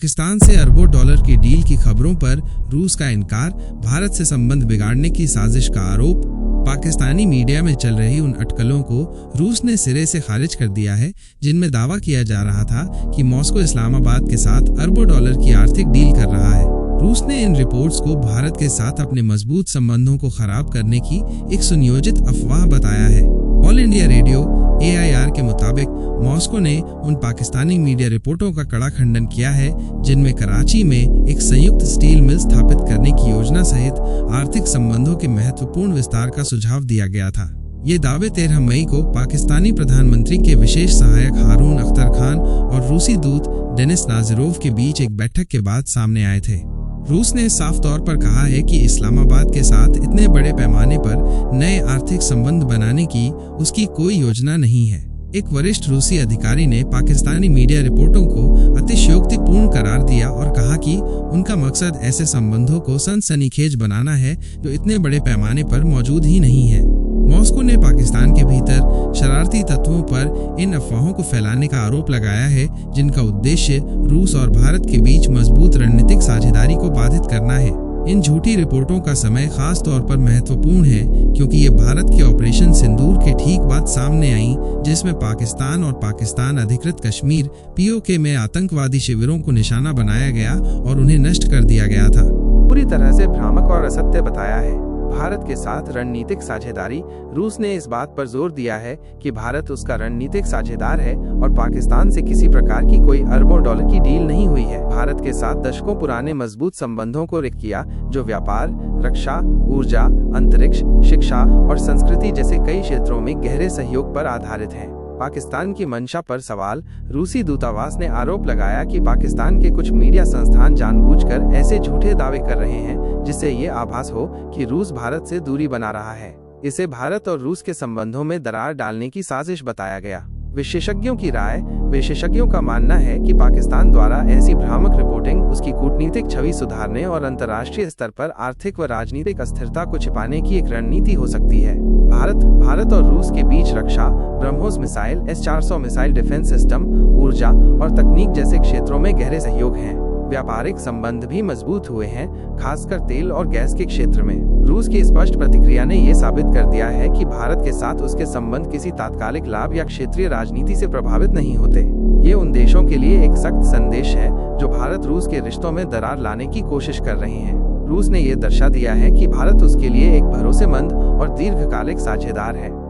पाकिस्तान से अरबों डॉलर की डील की खबरों पर रूस का इनकार, भारत से संबंध बिगाड़ने की साजिश का आरोप। पाकिस्तानी मीडिया में चल रही उन अटकलों को रूस ने सिरे से खारिज कर दिया है जिनमें दावा किया जा रहा था कि मॉस्को इस्लामाबाद के साथ अरबों डॉलर की आर्थिक डील कर रहा है। रूस ने इन रिपोर्ट्स को भारत के साथ अपने मजबूत संबंधों को खराब करने की एक सुनियोजित अफवाह बताया है। ऑल इंडिया रेडियो AIR के मुताबिक मॉस्को ने उन पाकिस्तानी मीडिया रिपोर्टों का कड़ा खंडन किया है जिनमें कराची में एक संयुक्त स्टील मिल स्थापित करने की योजना सहित आर्थिक संबंधों के महत्वपूर्ण विस्तार का सुझाव दिया गया था। ये दावे 13 मई को पाकिस्तानी प्रधानमंत्री के विशेष सहायक हारून अख्तर खान और रूसी दूत डेनिस नाजिरोव के बीच एक बैठक के बाद सामने आए थे। रूस ने साफ तौर पर कहा है कि इस्लामाबाद के साथ इतने बड़े पैमाने पर नए आर्थिक संबंध बनाने की उसकी कोई योजना नहीं है। एक वरिष्ठ रूसी अधिकारी ने पाकिस्तानी मीडिया रिपोर्टों को अतिशयोक्तिपूर्ण करार दिया और कहा कि उनका मकसद ऐसे संबंधों को सनसनीखेज बनाना है जो इतने बड़े पैमाने पर मौजूद ही नहीं है। मॉस्को ने पाकिस्तान के भीतर शरारती तत्वों पर इन अफवाहों को फैलाने का आरोप लगाया है जिनका उद्देश्य रूस और भारत के बीच मजबूत रणनीतिक साझेदारी को बाधित करना है। इन झूठी रिपोर्टों का समय खास तौर पर महत्वपूर्ण है क्योंकि ये भारत के ऑपरेशन सिंदूर के ठीक बाद सामने आई जिसमें पाकिस्तान और पाकिस्तान अधिकृत कश्मीर POK में आतंकवादी शिविरों को निशाना बनाया गया और उन्हें नष्ट कर दिया गया था। पूरी तरह से भ्रामक और असत्य बताया है। भारत के साथ रणनीतिक साझेदारी। रूस ने इस बात पर जोर दिया है कि भारत उसका रणनीतिक साझेदार है और पाकिस्तान से किसी प्रकार की कोई अरबों डॉलर की डील नहीं हुई है। भारत के साथ दशकों पुराने मजबूत संबंधों को रिक्त किया जो व्यापार, रक्षा, ऊर्जा, अंतरिक्ष, शिक्षा और संस्कृति जैसे कई क्षेत्रों में गहरे सहयोग पर आधारित है। पाकिस्तान की मंशा पर सवाल। रूसी दूतावास ने आरोप लगाया कि पाकिस्तान के कुछ मीडिया संस्थान जानबूझकर ऐसे झूठे दावे कर रहे हैं जिससे ये आभास हो कि रूस भारत से दूरी बना रहा है। इसे भारत और रूस के संबंधों में दरार डालने की साजिश बताया गया। विशेषज्ञों की राय। विशेषज्ञों का मानना है कि पाकिस्तान द्वारा ऐसी भ्रामक रिपोर्टिंग उसकी कूटनीतिक छवि सुधारने और अंतर्राष्ट्रीय स्तर पर आर्थिक व राजनीतिक अस्थिरता को छिपाने की एक रणनीति हो सकती है। भारत और रूस के बीच रक्षा, BrahMos missile, S-400 missile defence system, ऊर्जा और तकनीक जैसे क्षेत्रों में गहरे सहयोग हैं। व्यापारिक संबंध भी मजबूत हुए हैं, खासकर तेल और गैस के क्षेत्र में। रूस की स्पष्ट प्रतिक्रिया ने यह साबित कर दिया है कि भारत के साथ उसके संबंध किसी तात्कालिक लाभ या क्षेत्रीय राजनीति से प्रभावित नहीं होते। ये उन देशों के लिए एक सख्त संदेश है जो भारत रूस के रिश्तों में दरार लाने की कोशिश कर रहे हैं। रूस ने यह दर्शा दिया है कि भारत उसके लिए एक भरोसेमंद और दीर्घकालिक साझेदार है।